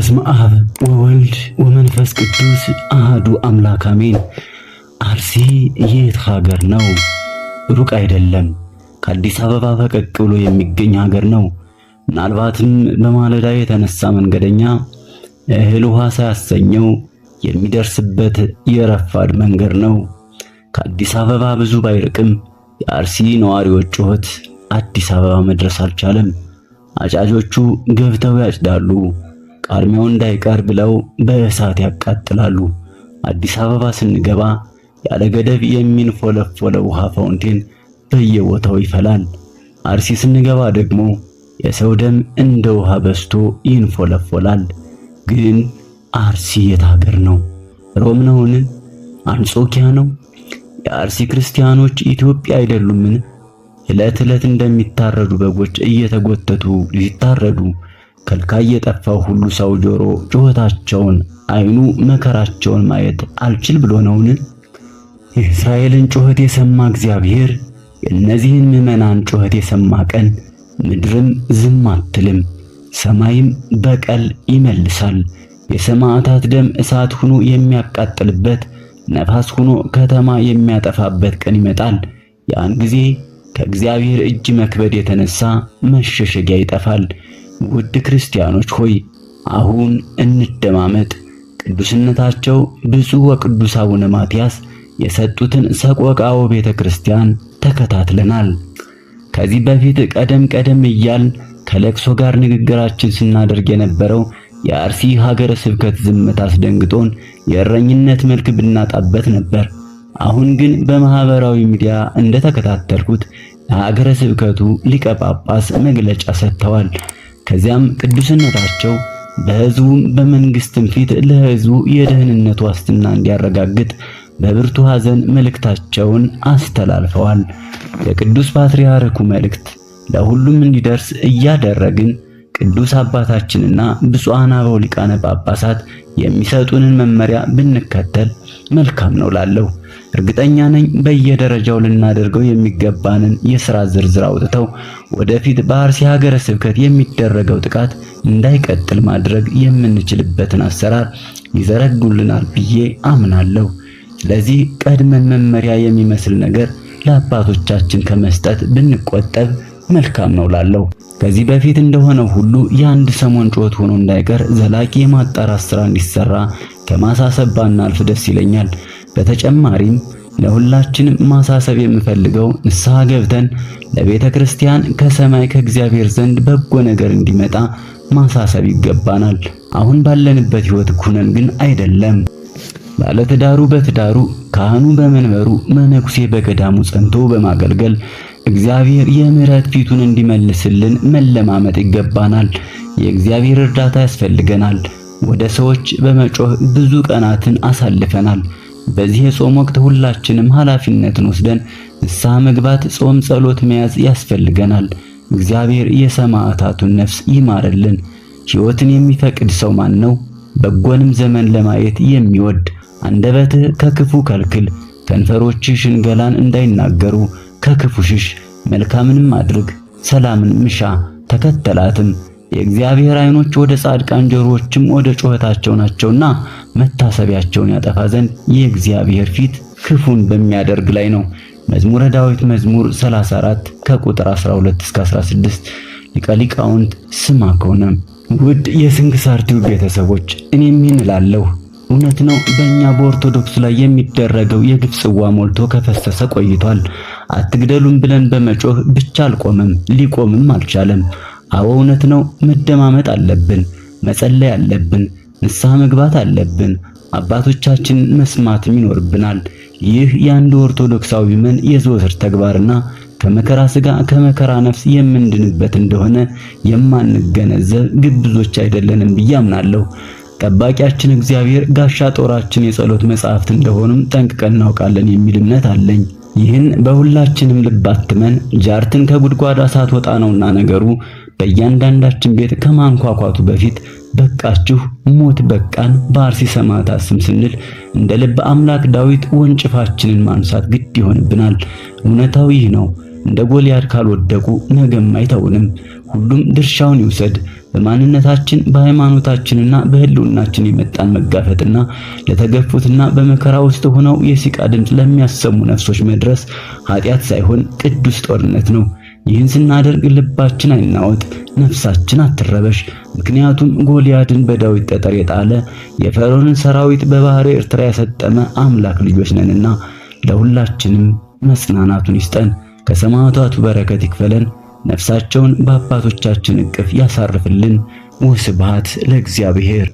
በስመ አብ ወወልድ ወመንፈስ ቅዱስ አሐዱ አምላክ አሜን። አርሲ የት ሀገር ነው? ሩቅ አይደለም። ከአዲስ አበባ ፈቀቅ ብሎ የሚገኝ ሀገር ነው። ምናልባትም በማለዳ የተነሳ መንገደኛ እህል ውሃ ሳያሰኘው የሚደርስበት የረፋድ መንገድ ነው። ከአዲስ አበባ ብዙ ባይርቅም የአርሲ ነዋሪዎች ጩኸት አዲስ አበባ መድረስ አልቻለም። አጫጆቹ ገብተው ያጭዳሉ፣ ቃርሚያው እንዳይቀር ብለው በእሳት ያቃጥላሉ። አዲስ አበባ ስንገባ ያለ ገደብ የሚንፎለፎለው ውሃ ፋውንቴን በየቦታው ይፈላል። አርሲ ስንገባ ደግሞ የሰው ደም እንደ ውሃ በዝቶ ይንፎለፎላል። ግን አርሲ የት ሀገር ነው? ሮም ነውን? አንጾኪያ ነው? የአርሲ ክርስቲያኖች ኢትዮጵያ አይደሉምን? ዕለት ዕለት እንደሚታረዱ በጎች እየተጎተቱ ሊታረዱ ከልካይ የጠፋው ሁሉ ሰው ጆሮ ጩኸታቸውን አይኑ መከራቸውን ማየት አልችል ብሎ ነውን? የእስራኤልን ጩኸት የሰማ እግዚአብሔር የእነዚህን ምዕመናን ጩኸት የሰማ ቀን ምድርም ዝም አትልም፣ ሰማይም በቀል ይመልሳል። የሰማዕታት ደም እሳት ሆኖ የሚያቃጥልበት፣ ነፋስ ሆኖ ከተማ የሚያጠፋበት ቀን ይመጣል። ያን ጊዜ ከእግዚአብሔር እጅ መክበድ የተነሳ መሸሸጊያ ይጠፋል። ውድ ክርስቲያኖች ሆይ አሁን እንደማመጥ። ቅዱስነታቸው ብፁዕ ወቅዱስ አቡነ ማትያስ የሰጡትን ሰቆቃወ ቤተ ክርስቲያን ተከታትለናል። ከዚህ በፊት ቀደም እያልን ከለቅሶ ጋር ንግግራችን ስናደርግ የነበረው የአርሲ ሀገረ ስብከት ዝምታ አስደንግጦን የእረኝነት መልክ ብናጣበት ነበር። አሁን ግን በማህበራዊ ሚዲያ እንደተከታተልኩት የሀገረ ስብከቱ ሊቀ ጳጳስ መግለጫ ሰጥተዋል። ከዚያም ቅዱስነታቸው በሕዝቡም በመንግስትም ፊት ለሕዝቡ የደህንነት ዋስትና እንዲያረጋግጥ በብርቱ ሐዘን መልእክታቸውን አስተላልፈዋል። የቅዱስ ፓትርያርኩ መልእክት ለሁሉም እንዲደርስ እያደረግን ቅዱስ አባታችንና ብፁዓን አበው ሊቃነ ጳጳሳት የሚሰጡንን መመሪያ ብንከተል መልካም ነው ላለሁ። እርግጠኛ ነኝ በየደረጃው ልናደርገው የሚገባንን የሥራ ዝርዝር አውጥተው ወደፊት በአርሲ ሀገረ ስብከት የሚደረገው ጥቃት እንዳይቀጥል ማድረግ የምንችልበትን አሰራር ይዘረጉልናል ብዬ አምናለሁ። ስለዚህ ቀድመን መመሪያ የሚመስል ነገር ለአባቶቻችን ከመስጠት ብንቆጠብ መልካም ነው ላለሁ። ከዚህ በፊት እንደሆነው ሁሉ የአንድ ሰሞን ጩኸት ሆኖ እንዳይቀር ዘላቂ የማጣራት ሥራ እንዲሰራ ከማሳሰብ ባናልፍ ደስ ይለኛል። በተጨማሪም ለሁላችንም ማሳሰብ የምፈልገው ንስሐ ገብተን ለቤተ ክርስቲያን ከሰማይ ከእግዚአብሔር ዘንድ በጎ ነገር እንዲመጣ ማሳሰብ ይገባናል። አሁን ባለንበት ሕይወት ኩነን ግን አይደለም። ባለትዳሩ በትዳሩ፣ ካህኑ በመንበሩ፣ መነኩሴ በገዳሙ ጸንቶ በማገልገል እግዚአብሔር የምሕረት ፊቱን እንዲመልስልን መለማመጥ ይገባናል። የእግዚአብሔር እርዳታ ያስፈልገናል። ወደ ሰዎች በመጮህ ብዙ ቀናትን አሳልፈናል። በዚህ የጾም ወቅት ሁላችንም ኃላፊነትን ወስደን ንስሐ መግባት፣ ጾም፣ ጸሎት መያዝ ያስፈልገናል። እግዚአብሔር የሰማዕታቱን ነፍስ ይማርልን። ሕይወትን የሚፈቅድ ሰው ማን ነው? በጎንም ዘመን ለማየት የሚወድ አንደበትህ ከክፉ ከልክል፣ ከንፈሮችህ ሽንገላን እንዳይናገሩ ከክፉ ሽሽ። መልካምንም አድርግ፣ ሰላምን ምሻ፣ ተከተላትም። የእግዚአብሔር ዓይኖች ወደ ጻድቃን ጆሮዎችም ወደ ጩኸታቸው ናቸውና መታሰቢያቸውን ያጠፋ ዘንድ የእግዚአብሔር ፊት ክፉን በሚያደርግ ላይ ነው። መዝሙረ ዳዊት መዝሙር 34 ከቁጥር 12 እስከ 16። ሊቀ ሊቃውንት ስምዐኮነ። ውድ የስንክሳር ቲዩብ ቤተሰቦች እኔም ይህን እላለሁ፣ እውነት ነው። በእኛ በኦርቶዶክስ ላይ የሚደረገው የግፍ ጽዋ ሞልቶ ከፈሰሰ ቆይቷል። አትግደሉም ብለን በመጮህ ብቻ አልቆመም፣ ሊቆምም አልቻለም። አዎ እውነት ነው። መደማመጥ አለብን፣ መጸለይ አለብን፣ ንስሐ መግባት አለብን። አባቶቻችንን መስማትም ይኖርብናል። ይህ የአንድ ኦርቶዶክሳዊ ምዕመን የዘወትር ተግባርና ከመከራ ሥጋ ከመከራ ነፍስ የምንድንበት እንደሆነ የማንገነዘብ ግብዞች አይደለንም ብዬ አምናለሁ። ጠባቂያችን እግዚአብሔር ጋሻ ጦራችን የጸሎት መጻሕፍት እንደሆኑም ጠንቅቀን እናውቃለን የሚል እምነት አለኝ። ይህን በሁላችንም ልብ አትመን ጃርትን ከጉድጓድ ሳትወጣ ነውና ነገሩ። በእያንዳንዳችን ቤት ከማንኳኳቱ በፊት በቃችሁ፣ ሞት በቃን በአርሲ ሰማዕታት ስም ስንል እንደ ልብ አምላክ ዳዊት ወንጭፋችንን ማንሳት ግድ ይሆንብናል። እውነታው ይህ ነው። እንደ ጎልያድ ካልወደቁ ነገም አይተውንም። ሁሉም ድርሻውን ይውሰድ። በማንነታችን በሃይማኖታችንና በህልውናችን የመጣን መጋፈጥና ለተገፉትና በመከራ ውስጥ ሆነው የሲቃ ድምፅ ለሚያሰሙ ነፍሶች መድረስ ኃጢአት ሳይሆን ቅዱስ ጦርነት ነው። ይህን ስናደርግ ልባችን አይናወጥ፣ ነፍሳችን አትረበሽ። ምክንያቱም ጎልያድን በዳዊት ጠጠር የጣለ የፈርዖንን ሰራዊት በባህረ ኤርትራ ያሰጠመ አምላክ ልጆች ነንና። ለሁላችንም መጽናናቱን ይስጠን፣ ከሰማዕታቱ በረከት ይክፈለን፣ ነፍሳቸውን በአባቶቻችን እቅፍ ያሳርፍልን። ወስብሐት ለእግዚአብሔር።